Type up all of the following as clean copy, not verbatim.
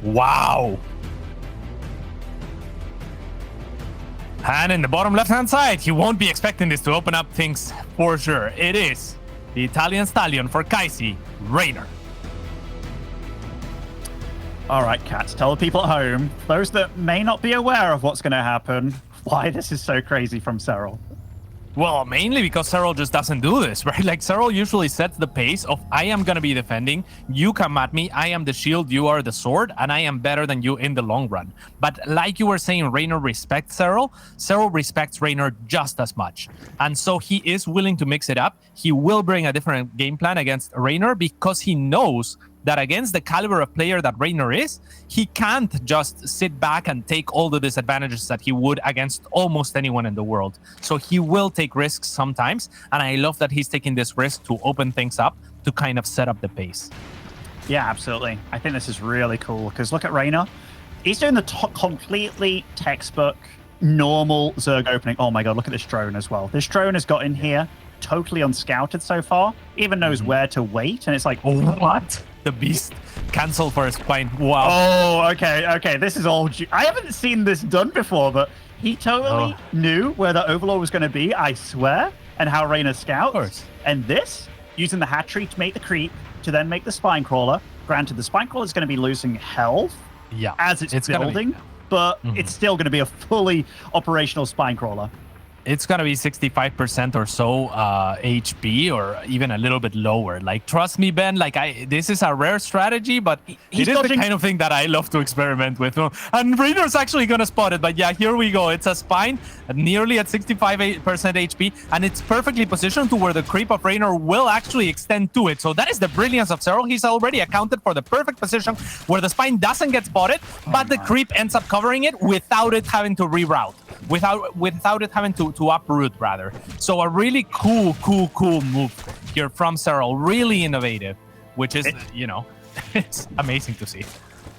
Wow. And in the bottom left-hand side, he won't be expecting this to open up things for sure. It is the Italian stallion for Kaisi, Reynor. All right, Cats, tell the people at home, those that may not be aware of what's going to happen, why this is so crazy from Serral. Well, mainly because Serral just doesn't do this, right? Like, Serral usually sets the pace of, I am going to be defending, you come at me, I am the shield, you are the sword, and I am better than you in the long run. But like you were saying, Reynor respects Serral. Serral respects Reynor just as much. And so he is willing to mix it up. He will bring a different game plan against Reynor because he knows that against the caliber of player that Reynor is, he can't just sit back and take all the disadvantages that he would against almost anyone in the world. So he will take risks sometimes, and I love that he's taking this risk to open things up, to kind of set up the pace. Yeah, absolutely. I think this is really cool, because look at Reynor. He's doing the completely textbook, normal Zerg opening. Oh my god, look at this drone as well. This drone has got in here totally unscouted so far, even knows where to wait, and it's like, oh, what? The beast cancel for his spine. Wow. Oh, okay. This is all. I haven't seen this done before, but he totally knew where the Overlord was going to be, I swear, and how Reynor scouts. And this, using the hatchery to make the creep, to then make the spine crawler. Granted, the spine crawler is going to be losing health as it's building, but it's still going to be a fully operational spine crawler. It's going to be 65% or so HP, or even a little bit lower. Like, trust me, Ben, like, this is a rare strategy, but it is the kind of thing that I love to experiment with. And Reynor's actually going to spot it, but yeah, here we go. It's a spine nearly at 65% HP, and it's perfectly positioned to where the creep of Reynor will actually extend to it. So that is the brilliance of Serral. He's already accounted for the perfect position where the spine doesn't get spotted, but the creep ends up covering it without it having to reroute. Without it having to uproot, rather. So a really cool move here from Serral. Really innovative, which is, it's amazing to see.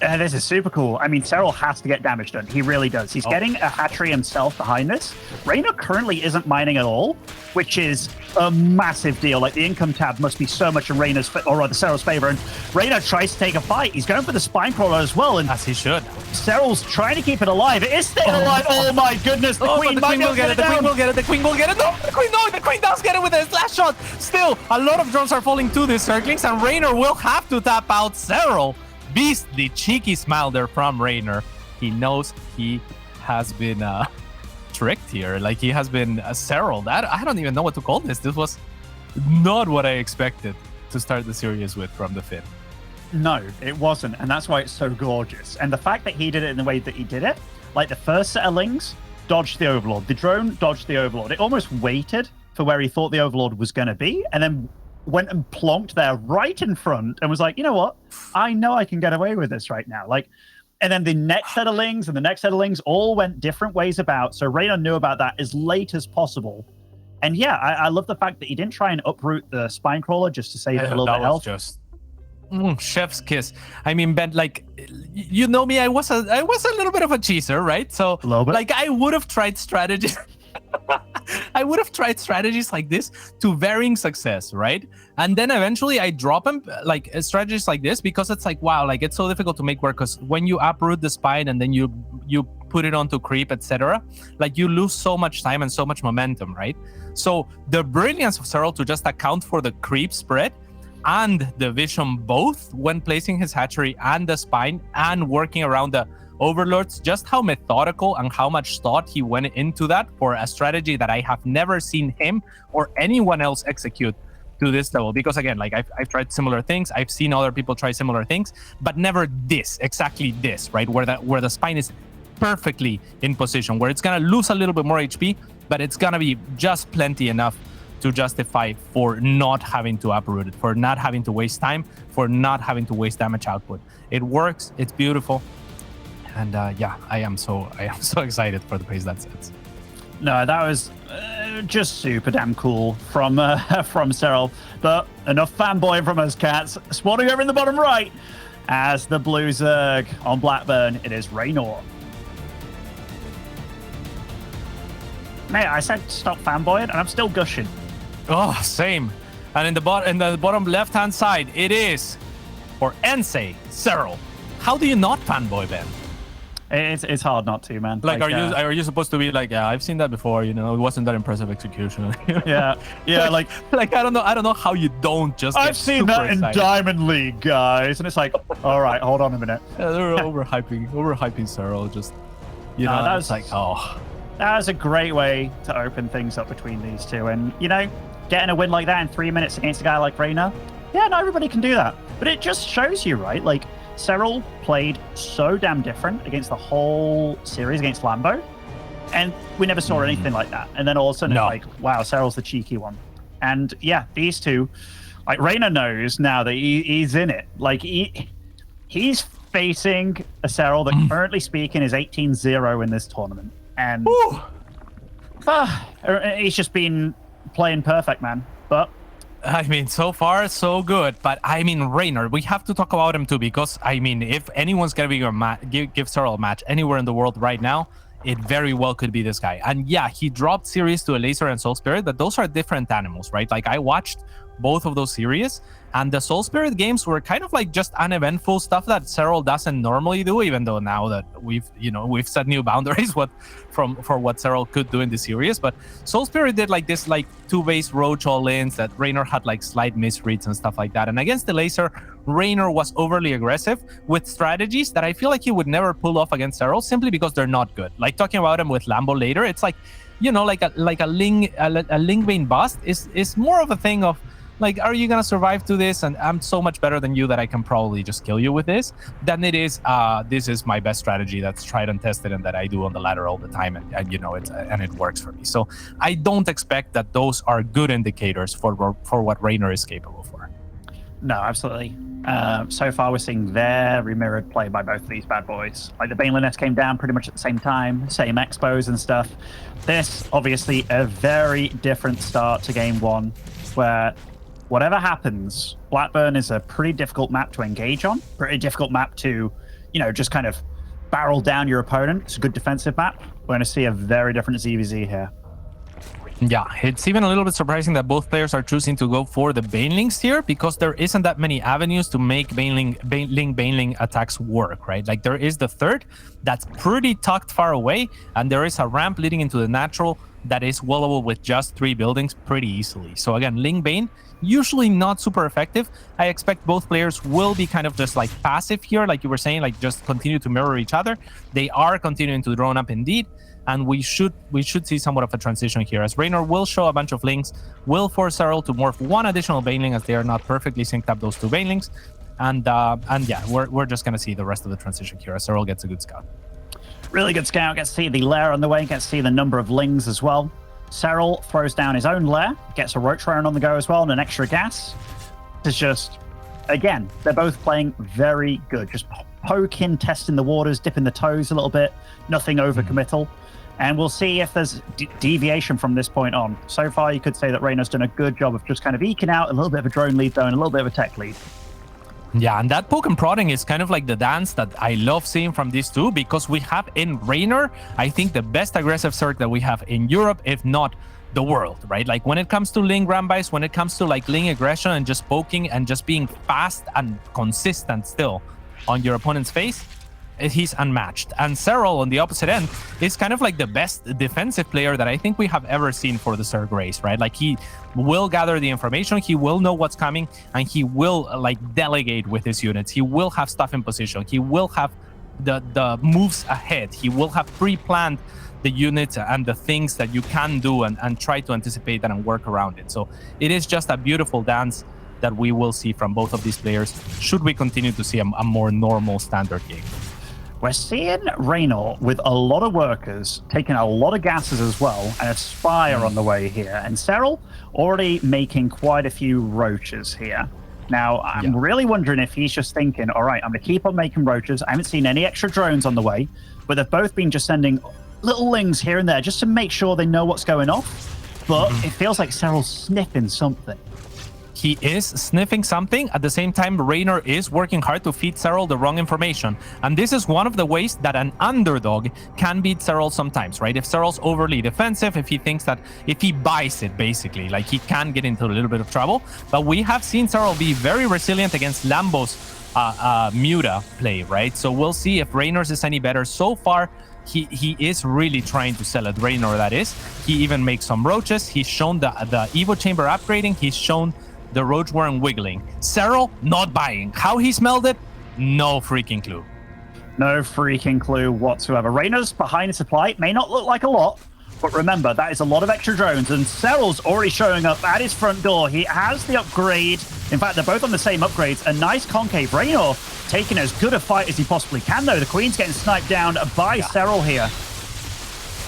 This is super cool. I mean, Serral has to get damage done. He really does. He's getting a hatchery himself behind this. Reynor currently isn't mining at all, which is a massive deal. Like, the income tab must be so much in Reynor's, or rather Serral's favor. And Reynor tries to take a fight. He's going for the spine crawler as well. And as he should. Serral's trying to keep it alive. It is staying alive. Oh my goodness. The Queen will get it. The Queen will get it. The Queen will get it. No, the Queen does get it with his last shot. Still, a lot of drones are falling to these Zerglings, and Reynor will have to tap out Serral. Beast, the cheeky smile there from Reynor. He knows he has been tricked here. Like, he has been Serral. I don't even know what to call this. This was not what I expected to start the series with from the fifth. No, it wasn't. And that's why it's so gorgeous. And the fact that he did it in the way that he did it, like the first set of lings dodged the Overlord. The drone dodged the Overlord. It almost waited for where he thought the Overlord was going to be, and then went and plonked there right in front and was like, you know what? I know I can get away with this right now. Like, and then the next set of lings and the next set of lings all went different ways about. So Reynor knew about that as late as possible. And yeah, I love the fact that he didn't try and uproot the spine crawler just to save a little bit of health. Just chef's kiss. I mean, Ben, like, you know me, I was a little bit of a cheeser, right? So, like, I would have tried strategies. I would have tried strategies like this to varying success, right? And then eventually I drop them, like, strategies like this, because it's like, wow, like, it's so difficult to make work, because when you uproot the spine and then you put it onto creep, etc., like, you lose so much time and so much momentum, right? So the brilliance of Serral to just account for the creep spread and the vision both when placing his hatchery and the spine and working around the Overlords, just how methodical and how much thought he went into that for a strategy that I have never seen him or anyone else execute to this level. Because again, like, I've tried similar things, I've seen other people try similar things, but never exactly this, right? Where the spine is perfectly in position, where it's gonna lose a little bit more HP, but it's gonna be just plenty enough to justify for not having to uproot it, for not having to waste time, for not having to waste damage output. It works, it's beautiful. And yeah, I am so excited for the pace that sets. No, that was just super damn cool from Serral. But enough fanboying from us, Cats. Spawning over in the bottom right as the blue Zerg on Blackburn, it is Reynor. Mate, I said stop fanboying, and I'm still gushing. Oh, same. And in the bottom left-hand side, it is for Ensei Serral. how do you not fanboy, Ben? It's hard not to, man. Like are you supposed to be like, yeah, I've seen that before, you know, it wasn't that impressive execution. yeah, like I don't know how you don't just. I've seen that in Diamond League, guys, and it's like, all right, hold on a minute. Yeah, they're overhyping Serral, just, you know, that's like, oh. That was a great way to open things up between these two, and you know, getting a win like that in 3 minutes against a guy like Reynor, yeah, not everybody can do that, but it just shows you, right, like. Serral played so damn different against the whole series against Lambo, and we never saw anything like that. And then all of a sudden, it's like, wow, Serral's the cheeky one. And yeah, these two, like Reynor knows now that he's in it. Like he's facing a Serral that currently speaking is 18-0 in this tournament, and he's just been playing perfect, man. But. I mean, so far, so good. But I mean, Reynor, we have to talk about him too, because I mean, if anyone's going to be give Serral a match anywhere in the world right now, it very well could be this guy. And yeah, he dropped series to a Laser and Soul Spirit, but those are different animals, right? Like I watched both of those series, and the Soul Spirit games were kind of like just uneventful stuff that Serral doesn't normally do, even though now that we've set new boundaries for what Serral could do in the series. But Soul Spirit did like this like 2-base roach all-ins that Reynor had like slight misreads and stuff like that. And against the Laser, Reynor was overly aggressive with strategies that I feel like he would never pull off against Serral, simply because they're not good. Like talking about him with Lambo later, it's like, you know, like a Ling Bane bust is more of a thing of like, are you gonna survive to this? And I'm so much better than you that I can probably just kill you with this, than it is this is my best strategy that's tried and tested and that I do on the ladder all the time, and you know, it works for me. So I don't expect that those are good indicators for what Reynor is capable for. No, absolutely. So far, we're seeing very mirrored play by both of these bad boys. Like the Baneling S came down pretty much at the same time, same expos and stuff. This, obviously, a very different start to game one, where whatever happens, Blackburn is a pretty difficult map to engage on, pretty difficult map to, you know, just kind of barrel down your opponent. It's a good defensive map. We're going to see a very different ZVZ here. Yeah, it's even a little bit surprising that both players are choosing to go for the Banelings here, because there isn't that many avenues to make Baneling attacks work, right? Like there is the third that's pretty tucked far away, and there is a ramp leading into the natural that is wallable with just 3 buildings pretty easily. So again, Ling Bane, usually not super effective. I expect both players will be kind of just like passive here, like you were saying, like just continue to mirror each other. They are continuing to drone up indeed, and we should see somewhat of a transition here, as Reynor will show a bunch of links, will force Serral to morph 1 additional Baneling, as they are not perfectly synced up, those 2 Banelings, and yeah, we're just gonna see the rest of the transition here as Serral gets a good scout. Really good scout, gets to see the lair on the way, gets to see the number of lings as well. Serral throws down his own lair, gets a roach round on the go as well, and an extra gas. It's just, again, they're both playing very good. Just poking, testing the waters, dipping the toes a little bit, nothing overcommittal. And we'll see if there's deviation from this point on. So far, you could say that Reynor's done a good job of just kind of eking out a little bit of a drone lead, though, and a little bit of a tech lead. Yeah, and that poke and prodding is kind of like the dance that I love seeing from these two, because we have in Reynor, I think, the best aggressive Zerg that we have in Europe, if not the world, right? Like when it comes to Ling Rambice, when it comes to like Ling aggression and just poking and just being fast and consistent still on your opponent's face, he's unmatched. And Serral on the opposite end is kind of like the best defensive player that I think we have ever seen for the Zerg race, right? Like he will gather the information, he will know what's coming, and he will like delegate with his units. He will have stuff in position. He will have the moves ahead. He will have pre-planned the units and the things that you can do and try to anticipate that and work around it. So it is just a beautiful dance that we will see from both of these players, should we continue to see a more normal standard game. We're seeing Reynor with a lot of workers, taking a lot of gases as well, and a Spire on the way here. And Serral already making quite a few roaches here. Now, I'm really wondering if he's just thinking, all right, I'm going to keep on making roaches. I haven't seen any extra drones on the way, but they've both been just sending little lings here and there just to make sure they know what's going off. But it feels like Serral's sniffing something. He is sniffing something. At the same time, Reynor is working hard to feed Serral the wrong information. And this is one of the ways that an underdog can beat Serral sometimes, right? If Serral's overly defensive, if he thinks that, if he buys it, basically, like he can get into a little bit of trouble. But we have seen Serral be very resilient against Lambo's Muta play, right? So we'll see if Reynor's is any better. So far, he is really trying to sell it. Reynor, that is. He even makes some roaches. He's shown the Evo Chamber upgrading. He's shown the roach worm wiggling. Serral, not buying. How he smelled it, no freaking clue. No freaking clue whatsoever. Reynor's behind supply. It may not look like a lot, but remember, that is a lot of extra drones, and Serral's already showing up at his front door. He has the upgrade. In fact, they're both on the same upgrades. A nice concave. Reynor taking as good a fight as he possibly can, though. The Queen's getting sniped down by Serral here.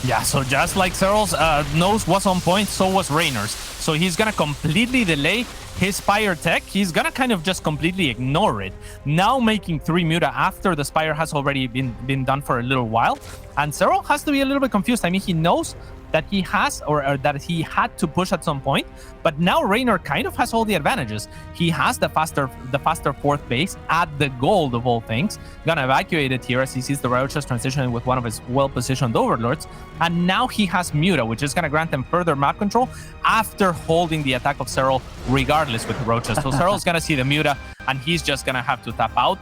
Yeah, so just like Serral's nose was on point, so was Reynor's. So he's going to completely delay his Spire tech. He's going to kind of just completely ignore it. Now making 3 Muta after the Spire has already been done for a little while. And Serral has to be a little bit confused. I mean, he knows that he has, or that he had to push at some point, but now Reynor kind of has all the advantages. He has the faster 4th base at the gold of all things. Gonna evacuate it here as he sees the roaches transitioning with one of his well-positioned overlords, and now he has Muta, which is gonna grant him further map control after holding the attack of Serral regardless with the roaches. So Serral's gonna see the Muta, and he's just gonna have to tap out.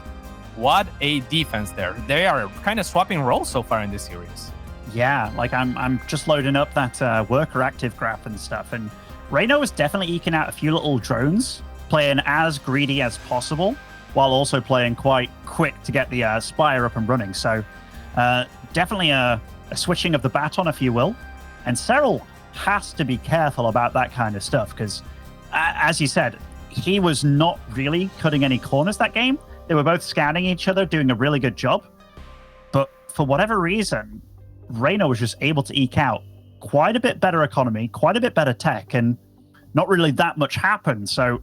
What a defense there. They are kind of swapping roles so far in this series. Yeah, like I'm just loading up that worker active graph and stuff, and Reynor was definitely eking out a few little drones, playing as greedy as possible, while also playing quite quick to get the Spire up and running. So definitely a switching of the baton, if you will. And Serral has to be careful about that kind of stuff, because as you said, he was not really cutting any corners that game. They were both scanning each other, doing a really good job. But for whatever reason, Reynor was just able to eke out quite a bit better economy, quite a bit better tech, and not really that much happened. So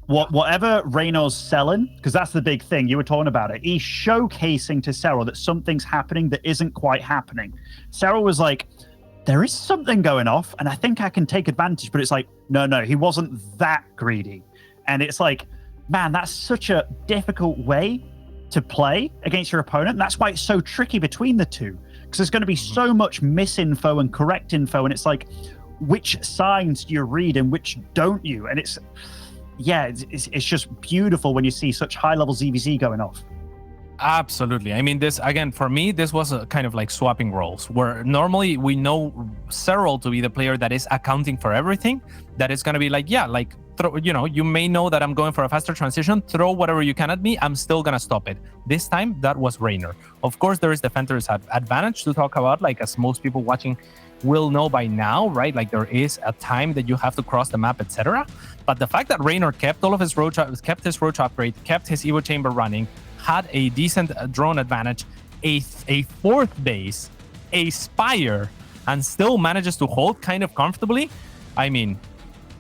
whatever Reynor's selling, because that's the big thing, you were talking about it, he's showcasing to Serral that something's happening that isn't quite happening. Serral was like, there is something going off, and I think I can take advantage, but it's like, no, he wasn't that greedy. And it's like, man, that's such a difficult way to play against your opponent, and that's why it's so tricky between the two. Because there's going to be so much misinfo and correct info, and it's like, which signs do you read and which don't you? And it's just beautiful when you see such high-level ZVZ going off. Absolutely. I mean, this, again, for me, this was a kind of like swapping roles, where normally we know Serral to be the player that is accounting for everything, that is going to be like, yeah, like, you may know that I'm going for a faster transition, throw whatever you can at me, I'm still going to stop it. This time, that was Reynor. Of course, there is Defender's advantage to talk about, like, as most people watching will know by now, right? Like, there is a time that you have to cross the map, etc. But the fact that Reynor kept all of his roach, kept his roach upgrade, kept his Evo Chamber running, had a decent drone advantage, a 4th base, a Spire, and still manages to hold kind of comfortably, I mean,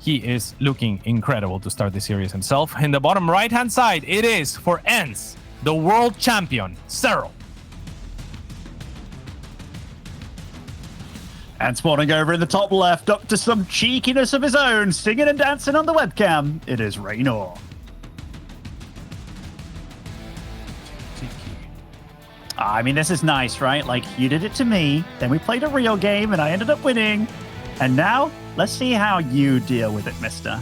he is looking incredible to start the series himself. In the bottom right-hand side, it is, for ENCE, the world champion, Serral. And spawning over in the top left, up to some cheekiness of his own, singing and dancing on the webcam, it is Reynor. I mean, this is nice, right? Like, you did it to me, then we played a real game, and I ended up winning. And now, let's see how you deal with it, mister.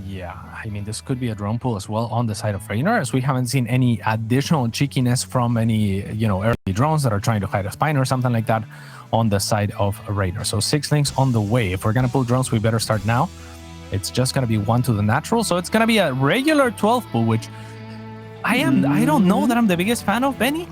Yeah, I mean, this could be a drone pool as well on the side of Reynor, as we haven't seen any additional cheekiness from any, early drones that are trying to hide a spine or something like that on the side of Reynor. So 6 links on the way. If we're going to pull drones, we better start now. It's just going to be 1 to the natural. So it's going to be a regular 12 pool, which I don't know that I'm the biggest fan of, Benny.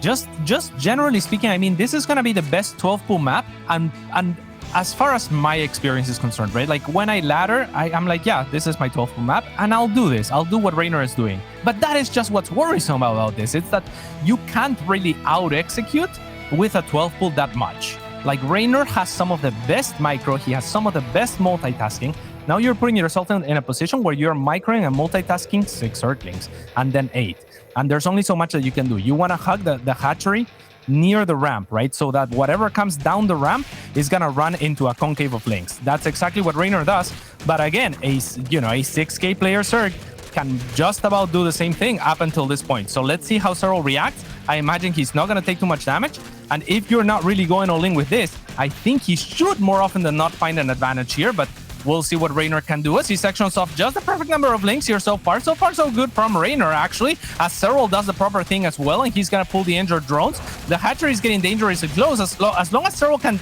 Just generally speaking, I mean, this is going to be the best 12 pool map. And as far as my experience is concerned, right? Like, when I ladder, I'm like, yeah, this is my 12 pool map, and I'll do this. I'll do what Reynor is doing. But that is just what's worrisome about this. It's that you can't really out-execute with a 12 pool that much. Like, Reynor has some of the best micro. He has some of the best multitasking. Now you're putting yourself in a position where you're microing and multitasking 6 Earthlings and then 8. And there's only so much that you can do. You want to hug the hatchery near the ramp, right? So that whatever comes down the ramp is going to run into a concave of links. That's exactly what Reynor does. But again, a 6K player Zerg can just about do the same thing up until this point. So let's see how Serral reacts. I imagine he's not going to take too much damage. And if you're not really going all in with this, I think he should more often than not find an advantage here. But We'll see what Reynor can do as he sections off just the perfect number of links here so far. So far, so good from Reynor, actually, as Serral does the proper thing as well, and he's going to pull the injured drones. The hatchery is getting dangerously close. As long as Serral can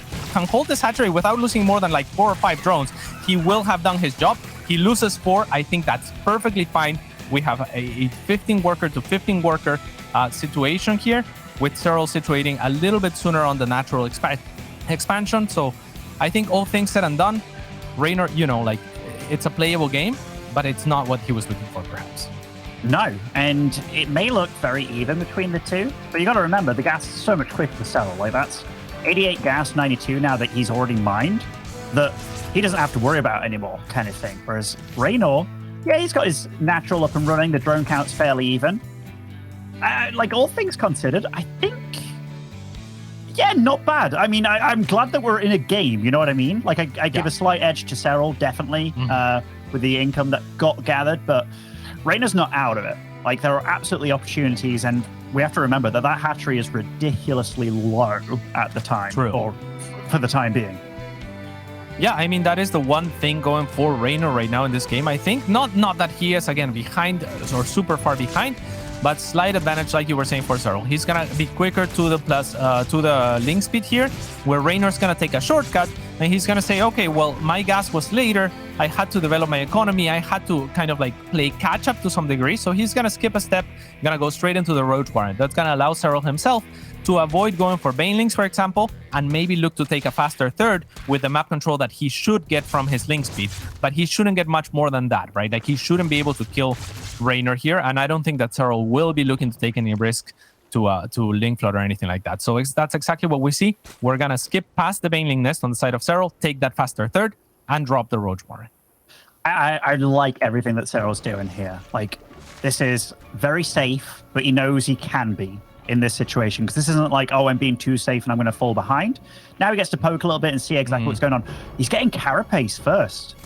hold this hatchery without losing more than like 4 or 5 drones, he will have done his job. He loses 4. I think that's perfectly fine. We have a 15 worker to 15 worker situation here, with Serral situating a little bit sooner on the natural expansion. So I think all things said and done, Reynor, you know, like, it's a playable game, but it's not what he was looking for, perhaps. No, and it may look very even between the two, but you got to remember, the gas is so much quicker for Serral. Like, that's 88 gas, 92 now that he's already mined, that he doesn't have to worry about anymore, kind of thing. Whereas Reynor, yeah, he's got his natural up and running. The drone count's fairly even. Like, all things considered, I think, yeah, not bad. I mean, I'm glad that we're in a game, you know what I mean? Like, I give a slight edge to Serral, definitely, with the income that got gathered, but Reynor's not out of it. Like, there are absolutely opportunities, and we have to remember that that hatchery is ridiculously low at the time, or for the time being. Yeah, I mean, that is the one thing going for Reynor right now in this game, I think. Not that he is, again, behind or super far behind, but slight advantage, like you were saying, for Serral. He's going to be quicker to the link speed here, where Reynor's going to take a shortcut, and he's going to say, okay, well, my gas was later. I had to develop my economy. I had to kind of like play catch up to some degree. So he's going to skip a step, going to go straight into the Roach Warrant. That's going to allow Serral himself to avoid going for Banelings, for example, and maybe look to take a faster third with the map control that he should get from his link speed. But he shouldn't get much more than that, right? Like, he shouldn't be able to kill Reynor here, and I don't think that Serral will be looking to take any risk to link flood or anything like that. So that's exactly what we see. We're going to skip past the Baneling nest on the side of Serral, take that faster third, and drop the Roach Warrant. I like everything that Serral's doing here. Like, this is very safe, but he knows he can be in this situation, because this isn't like, oh, I'm being too safe and I'm going to fall behind. Now he gets to poke a little bit and see exactly what's going on. He's getting Carapace first.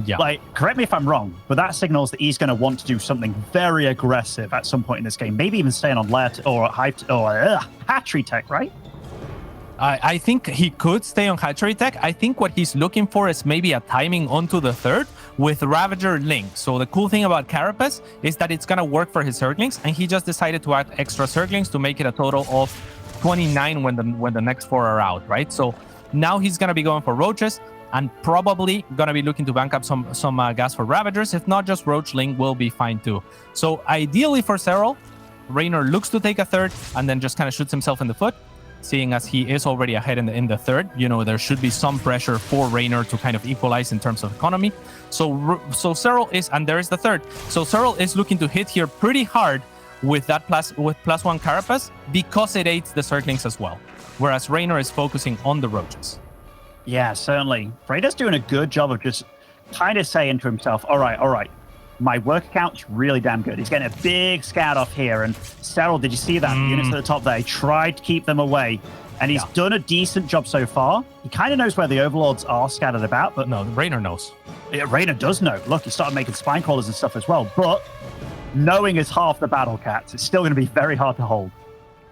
Like, correct me if I'm wrong, but that signals that he's going to want to do something very aggressive at some point in this game. Maybe even staying on Let or Hatchery Tech, right? I think he could stay on Hatchery Tech. I think what he's looking for is maybe a timing onto the third with Ravager Link. So the cool thing about Carapace is that it's going to work for his Zerglings, and he just decided to add extra Zerglings to make it a total of 29 when the next 4 are out, right? So now he's going to be going for Roaches, and probably going to be looking to bank up some gas for Ravagers. If not, just Roach Link will be fine too. So ideally for Serral, Reynor looks to take a third and then just kind of shoots himself in the foot. Seeing as he is already ahead in the third, you know, there should be some pressure for Reynor to kind of equalize in terms of economy. So Serral is, and there is the third. So Serral is looking to hit here pretty hard with that +1 Carapace, because it aids the Zerglings as well. Whereas Reynor is focusing on the Roaches. Yeah, certainly. Reynor's doing a good job of just kind of saying to himself, all right. My work account's really damn good. He's getting a big scout off here. And Serral, did you see that? Units at the top there. He tried to keep them away. And he's done a decent job so far. He kind of knows where the Overlords are scattered about. But no, Reynor knows. Yeah, Reynor does know. Look, he started making spine crawlers and stuff as well. But knowing is half the battle, Cats. It's still going to be very hard to hold.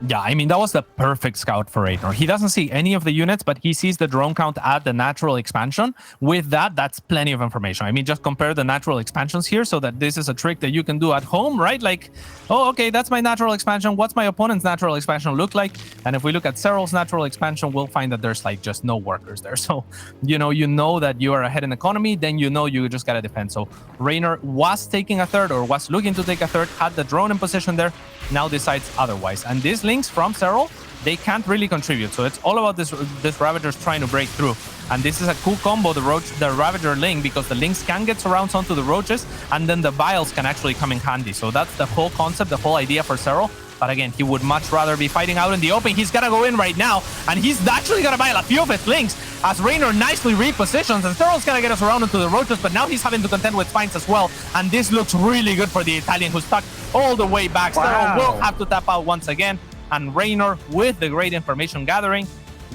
Yeah, I mean, that was the perfect scout for Reynor. He doesn't see any of the units, but he sees the drone count at the natural expansion. With that, that's plenty of information. I mean, just compare the natural expansions here, so that this is a trick that you can do at home, right? Like, oh, okay, that's my natural expansion. What's my opponent's natural expansion look like? And if we look at Serral's natural expansion, we'll find that there's like just no workers there. So, you know that you are ahead in economy, then you know you just got to defend. So Reynor was taking a third, or was looking to take a third, had the drone in position there, now decides otherwise. And these links from Serral, they can't really contribute. So it's all about this Ravager's trying to break through. And this is a cool combo, the Ravager link, because the links can get surrounds onto the Roaches, and then the Vials can actually come in handy. So that's the whole concept, the whole idea for Serral. But again, he would much rather be fighting out in the open. He's gonna go in right now, and he's actually gonna buy a few of his links as Reynor nicely repositions, and Serral's gonna get us around into the Roaches, but now he's having to contend with spines as well. And this looks really good for the Italian, who's stuck all the way back. Wow. Serral will have to tap out once again, and Reynor, with the great information gathering,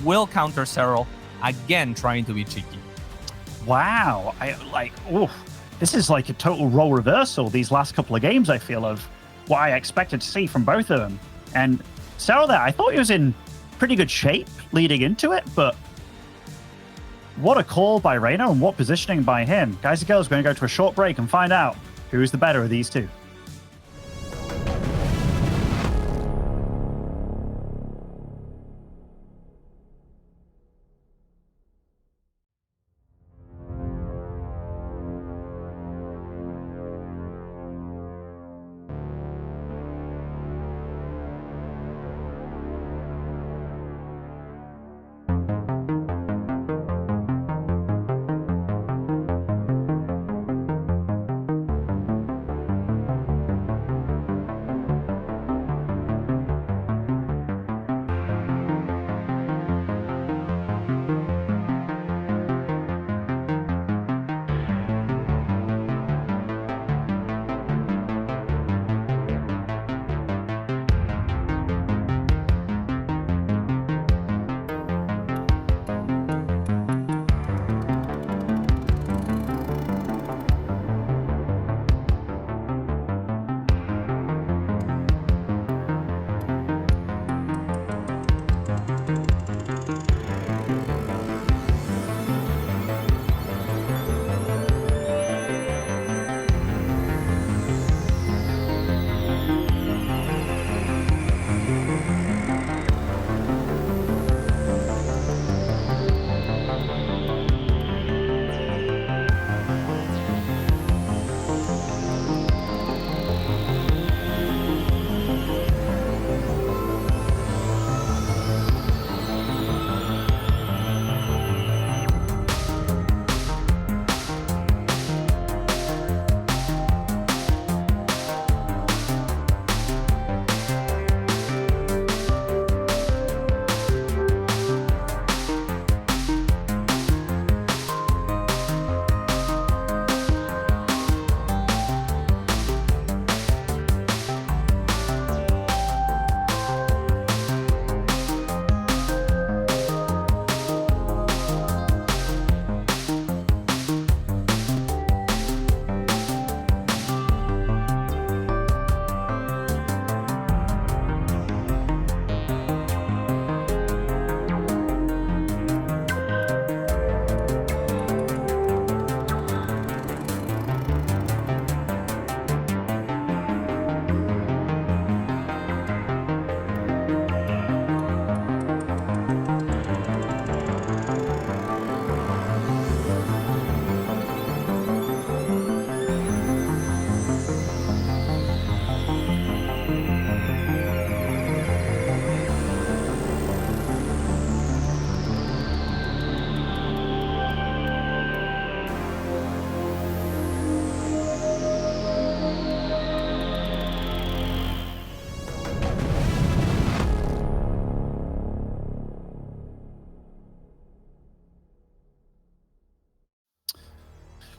will counter Serral, again trying to be cheeky. Wow, this is like a total role reversal these last couple of games, I feel, of what I expected to see from both of them. And Serral there, I thought he was in pretty good shape leading into it, but What a call by Reynor and what positioning by him. Guys and girls, we're going to go to a short break and find out who's the better of these two.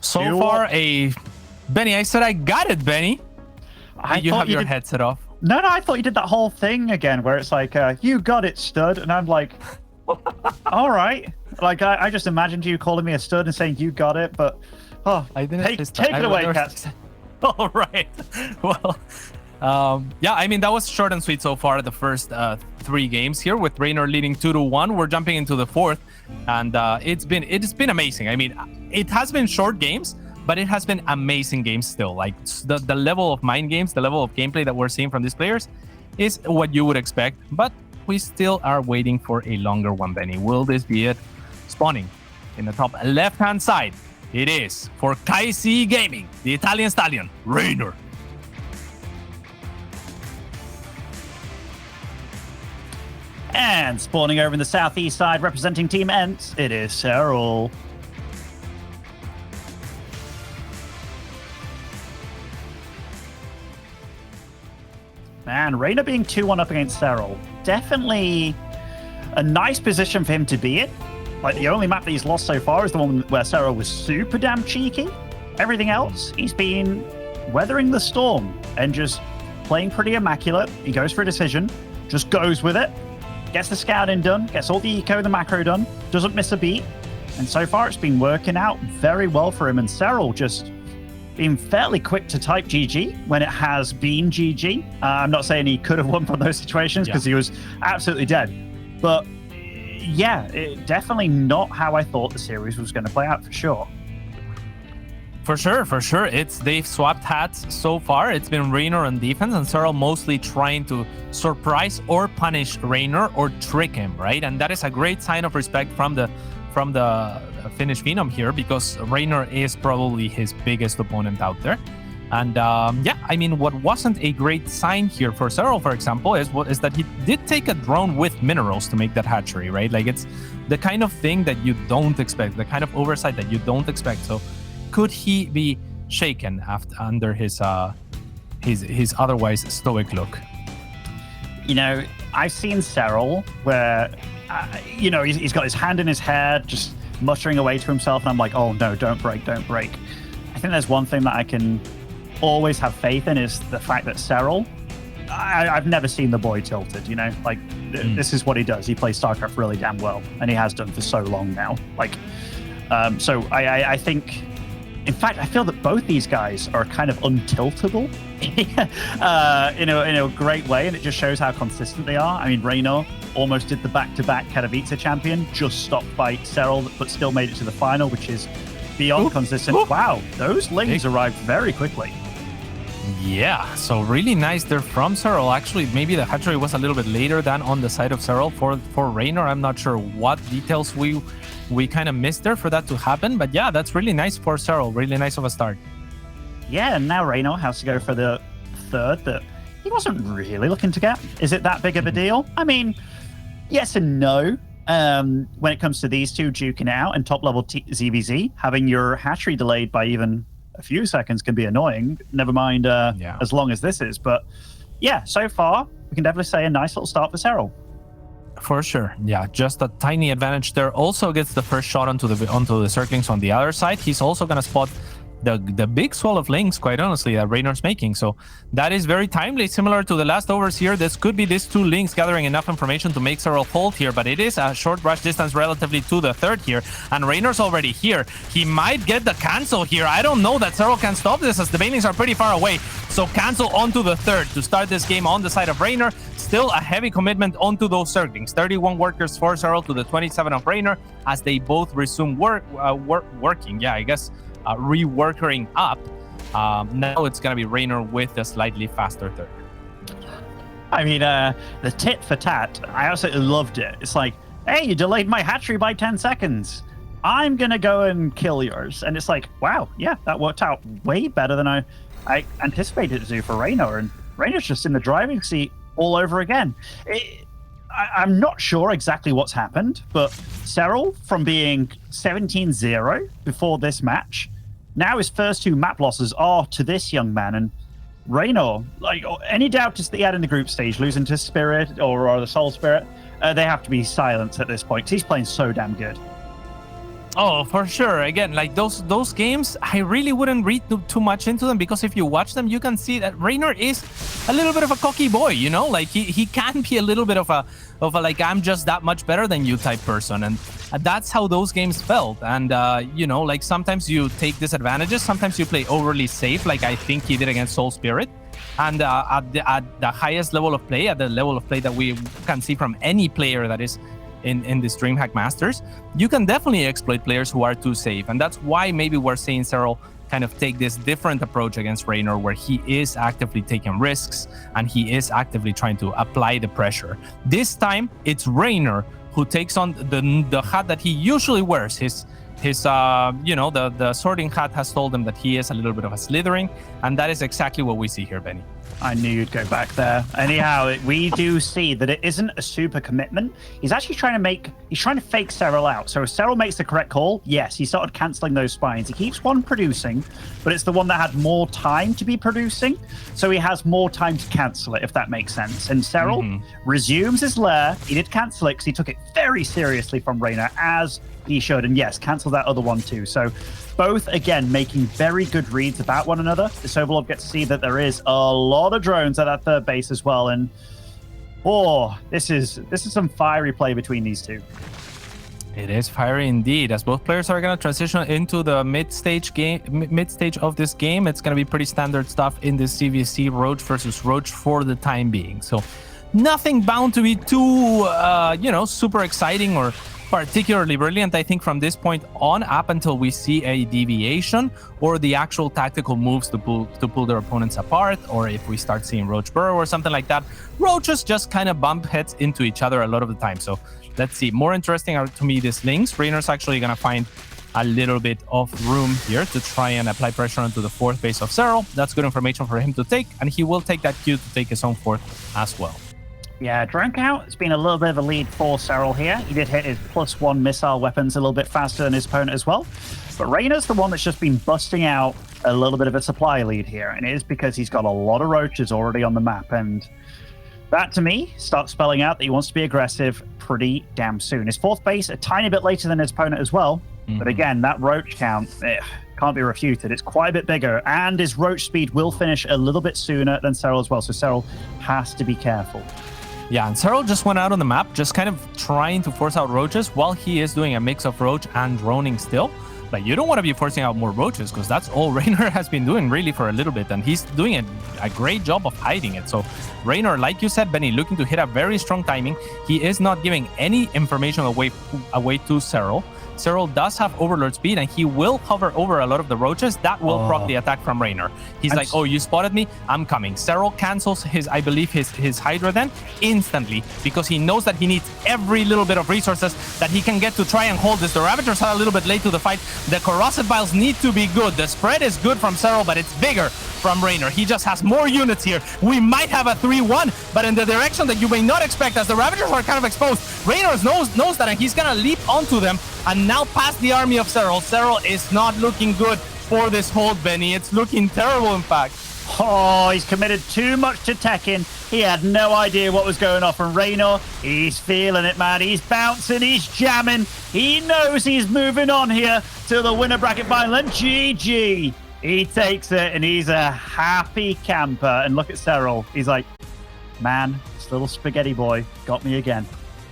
So far, Benny, I said I got it, Benny. You have your headset off. No, I thought you did that whole thing again where it's like, you got it, stud. And I'm like, all right. Like, I just imagined you calling me a stud and saying you got it. But, I didn't take it away, Kat. All right. Well, yeah, I mean, that was short and sweet so far, the first 3 games here with Reynor leading 2-1. We're jumping into the 4th. And it's been amazing. I mean, it has been short games, but it has been amazing games still. Like the level of mind games, the level of gameplay that we're seeing from these players is what you would expect. But we still are waiting for a longer one, Benny. Will this be it? Spawning in the top left-hand side. It is for Kaisi Gaming, the Italian stallion, Reynor. And spawning over in the southeast side, representing Team Ents, it is Serral. Man, Reynor being 2-1 up against Serral. Definitely a nice position for him to be in. Like, the only map that he's lost so far is the one where Serral was super damn cheeky. Everything else, he's been weathering the storm and just playing pretty immaculate. He goes for a decision, just goes with it. Gets the scouting done, gets all the eco and the macro done, doesn't miss a beat. And so far, it's been working out very well for him. And Serral just been fairly quick to type GG when it has been GG. I'm not saying he could have won from those situations because he was absolutely dead. But Yeah, definitely not how I thought the series was going to play out, for sure. For sure. They've swapped hats so far. It's been Reynor on defense, and Serral mostly trying to surprise or punish Reynor or trick him, right? And that is a great sign of respect from the Finnish Phenom here, because Reynor is probably his biggest opponent out there. And yeah, I mean, what wasn't a great sign here for Serral, for example, is that he did take a drone with minerals to make that hatchery, right? Like, it's the kind of thing that you don't expect, the kind of oversight that you don't expect. So could he be shaken under his otherwise stoic look? You know, I've seen Serral where, you know, he's got his hand in his hair, just muttering away to himself, and I'm like, oh no, don't break. I think there's one thing that I can always have faith in, is the fact that Serral, I've never seen the boy tilted, you know? Like, this is what he does. He plays StarCraft really damn well, and he has done for so long now. Like, so I think... In fact, I feel that both these guys are kind of untiltable in a great way, and it just shows how consistent they are. I mean, Reynor almost did the back-to-back Katowice champion, just stopped by Serral, but still made it to the final, which is beyond consistent. Wow, those lings arrived very quickly. Yeah, so really nice there from Serral. Actually, maybe the hatchery was a little bit later than on the side of Serral for Reynor. I'm not sure what details we kind of missed there for that to happen, but yeah, that's really nice for Serral. Really nice of a start. Yeah, and now Reynor has to go for the third that he wasn't really looking to get. Is it that big of a deal? I mean, yes and no. When it comes to these two duking out and top level ZVZ, having your hatchery delayed by even a few seconds can be annoying, never mind as long as this is. But yeah, so far we can definitely say a nice little start for Serral. For sure, yeah, just a tiny advantage there. Also gets the first shot onto the circlings on the other side. He's also gonna spot the big swell of links, quite honestly, that Reynor's making. So that is very timely, similar to the last overs here. This could be these two links gathering enough information to make Serral hold here, but it is a short rush distance relatively to the third here, and Reynor's already here. He might get the cancel here. I don't know that Serral can stop this, as the banelings are pretty far away. So cancel onto the third to start this game on the side of Reynor. Still a heavy commitment onto those circlings. 31 workers for Serral to the 27 of Reynor, as they both resume working. Yeah, I guess reworkering up. Now it's gonna be Reynor with a slightly faster third. I mean, the tit for tat, I absolutely loved it. It's like, hey, you delayed my hatchery by 10 seconds. I'm gonna go and kill yours. And it's like, wow, yeah, that worked out way better than I anticipated it to do for Reynor. And Reynor's just in the driving seat all over again. I'm not sure exactly what's happened, but Serral, from being 17-0 before this match, now his first two map losses are to this young man. And Reynor, like, any doubters that he had in the group stage, losing to Spirit or the Soul Spirit, they have to be silenced at this point, because he's playing so damn good. Oh, for sure. Again, like those games, I really wouldn't read too much into them, because if you watch them, you can see that Reynor is a little bit of a cocky boy, you know? Like he can be a little bit of a like, I'm just that much better than you type person. And that's how those games felt. And, you know, like sometimes you take disadvantages, sometimes you play overly safe, like I think he did against Soul Spirit. And at the highest level of play, at the level of play that we can see from any player that is in this DreamHack Masters, you can definitely exploit players who are too safe. And that's why maybe we're seeing Serral kind of take this different approach against Reynor, where he is actively taking risks and he is actively trying to apply the pressure. This time, it's Reynor who takes on the hat that he usually wears. His you know, the sorting hat has told him that he is a little bit of a slithering, and that is exactly what we see here, Benny. I knew you'd go back there. Anyhow, we do see that it isn't a super commitment. He's actually trying to fake Serral out. So if Serral makes the correct call, yes, he started canceling those spines. He keeps one producing, but it's the one that had more time to be producing. So he has more time to cancel it, if that makes sense. And Serral resumes his lair. He did cancel it because he took it very seriously from Reynor, as he should. And yes, cancel that other one too. So both, again, making very good reads about one another. This Overlord gets to see that there is a lot of drones at that third base as well. And this is some fiery play between these two. It is fiery indeed, as both players are going to transition into the mid stage of this game. It's going to be pretty standard stuff in this CVC, Roach versus Roach for the time being. So Nothing bound to be too, super exciting or particularly brilliant, I think, from this point on up until we see a deviation or the actual tactical moves to pull their opponents apart, or if we start seeing Roach Burrow or something like that. Roaches just kind of bump heads into each other a lot of the time. So let's see. More interesting are to me these links. Reynor's actually going to find a little bit of room here to try and apply pressure onto the fourth base of Serral. That's good information for him to take, and he will take that cue to take his own fourth as well. Yeah, drone count has been a little bit of a lead for Serral here. He did hit his +1 missile weapons a little bit faster than his opponent as well. But Reynor's the one that's just been busting out a little bit of a supply lead here, and it is because he's got a lot of roaches already on the map, and that, to me, starts spelling out that he wants to be aggressive pretty damn soon. His fourth base a tiny bit later than his opponent as well, but again, that roach count can't be refuted. It's quite a bit bigger, and his roach speed will finish a little bit sooner than Serral as well, so Serral has to be careful. Yeah, and Serral just went out on the map, just kind of trying to force out roaches while he is doing a mix of roach and droning still. Like, you don't want to be forcing out more roaches because that's all Reynor has been doing really for a little bit, and he's doing a great job of hiding it. So Reynor, like you said, Benny, looking to hit a very strong timing. He is not giving any information away to Serral. Serral does have Overlord speed, and he will hover over a lot of the roaches. That will proc the attack from Reynor. He's like, oh, you spotted me? I'm coming. Serral cancels his Hydra then instantly because he knows that he needs every little bit of resources that he can get to try and hold this. The Ravagers are a little bit late to the fight. The Corrosive Vials need to be good. The spread is good from Serral, but it's bigger from Reynor. He just has more units here. We might have a 3-1, but in the direction that you may not expect, as the Ravagers are kind of exposed. Reynor knows that, and he's gonna leap onto them and now past the army of Serral. Serral is not looking good for this hold, Benny. It's looking terrible, in fact. Oh, he's committed too much to Tekken. He had no idea what was going on from Reynor. He's feeling it, man. He's bouncing, he's jamming. He knows he's moving on here to the winner bracket final, and GG. He takes it, and he's a happy camper. And look at Serral. He's like, man, this little spaghetti boy got me again.